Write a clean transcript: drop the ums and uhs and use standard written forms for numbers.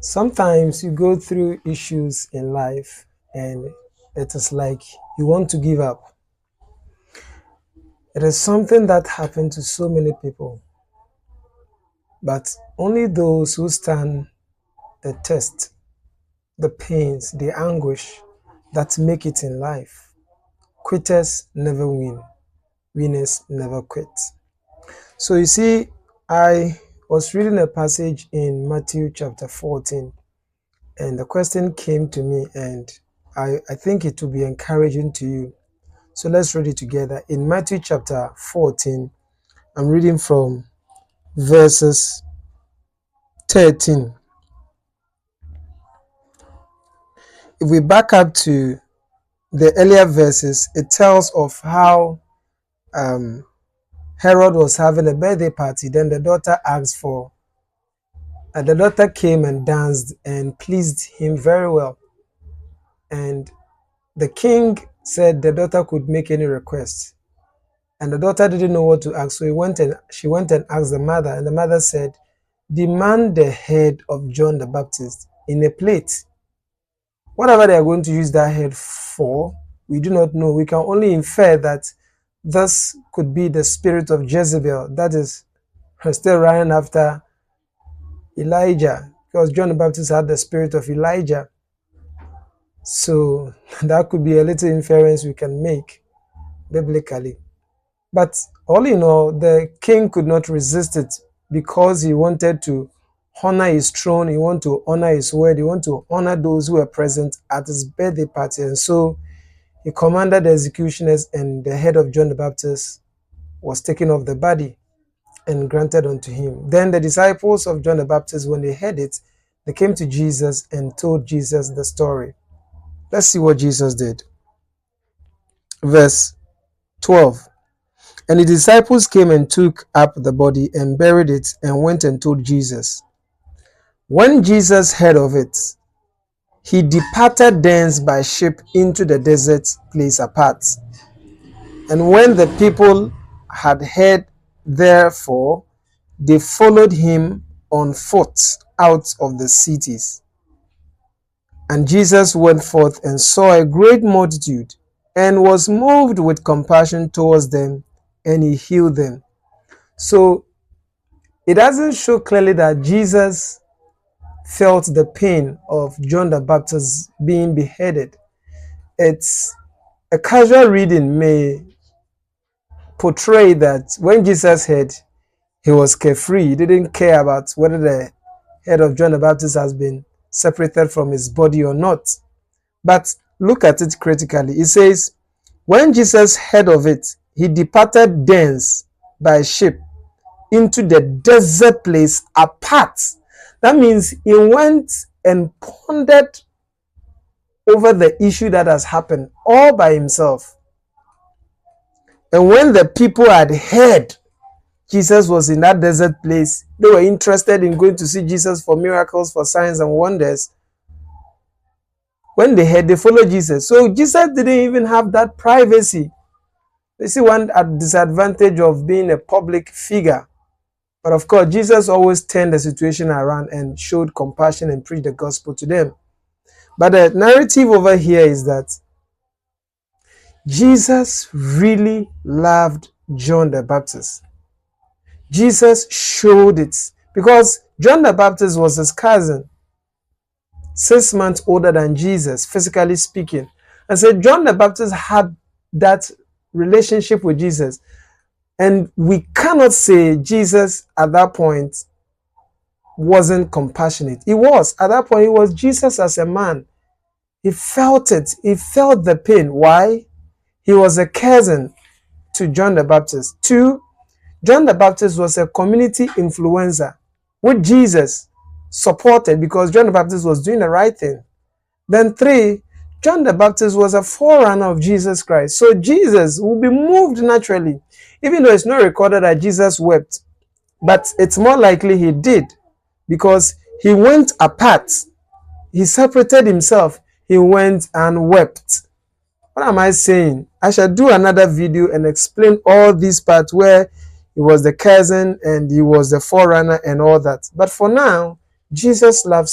Sometimes you go through issues in life and it is like you want to give up. It is something that happened to so many people, but only those who stand the test, the pains, the anguish that make it in life. Quitters never win, winners never quit. So you see, I was reading a passage in Matthew chapter 14, and the question came to me, and I think it will be encouraging to you. So let's read it together. In Matthew chapter 14, I'm reading from verses 13. If we back up to the earlier verses, it tells of how Herod was having a birthday party. Then the daughter asked for, the daughter came and danced and pleased him very well. And the king said the daughter could make any request. And the daughter didn't know what to ask, so she went and asked the mother, and the mother said, demand the head of John the Baptist in a plate. Whatever they are going to use that head for, we do not know. We can only infer that this could be the spirit of Jezebel, that is still running after Elijah, because John the Baptist had the spirit of Elijah. So that could be a little inference we can make biblically. But all in all, the king could not resist it because he wanted to honor his throne, he wanted to honor his word, he wanted to honor those who were present at his birthday party. And so he commanded the executioners, and the head of John the Baptist was taken off the body and granted unto him. Then the disciples of John the Baptist, when they heard it, they came to Jesus and told Jesus the story. Let's see what Jesus did. Verse 12. And the disciples came and took up the body and buried it and went and told Jesus. When Jesus heard of it, he departed thence by ship into the desert place apart. And when the people had heard therefore, they followed him on foot out of the cities. And Jesus went forth and saw a great multitude, and was moved with compassion towards them, and he healed them. So it doesn't show clearly that Jesus felt the pain of John the Baptist being beheaded. It's a casual reading may portray that when Jesus heard, he was carefree. He didn't care about whether the head of John the Baptist has been separated from his body or not. But look at it critically. It says, when Jesus heard of it, he departed thence by ship into the desert place apart. That means he went and pondered over the issue that has happened all by himself. And when the people had heard Jesus was in that desert place, they were interested in going to see Jesus for miracles, for signs and wonders. When they heard, they followed Jesus. So Jesus didn't even have that privacy. You see one disadvantage of being a public figure. But of course, Jesus always turned the situation around and showed compassion and preached the gospel to them. But the narrative over here is that Jesus really loved John the Baptist. Jesus showed it because John the Baptist was his cousin, 6 months older than Jesus, physically speaking. And so John the Baptist had that relationship with Jesus. And we cannot say Jesus at that point wasn't compassionate. He was. At that point, he was Jesus as a man. He felt it. He felt the pain. Why? He was a cousin to John the Baptist. 2, John the Baptist was a community influencer, which Jesus supported because John the Baptist was doing the right thing. Then 3, John the Baptist was a forerunner of Jesus Christ. So Jesus will be moved naturally, even though it's not recorded that Jesus wept. But it's more likely he did because he went apart. He separated himself. He went and wept. What am I saying? I shall do another video and explain all these parts where he was the cousin and he was the forerunner and all that. But for now, Jesus loves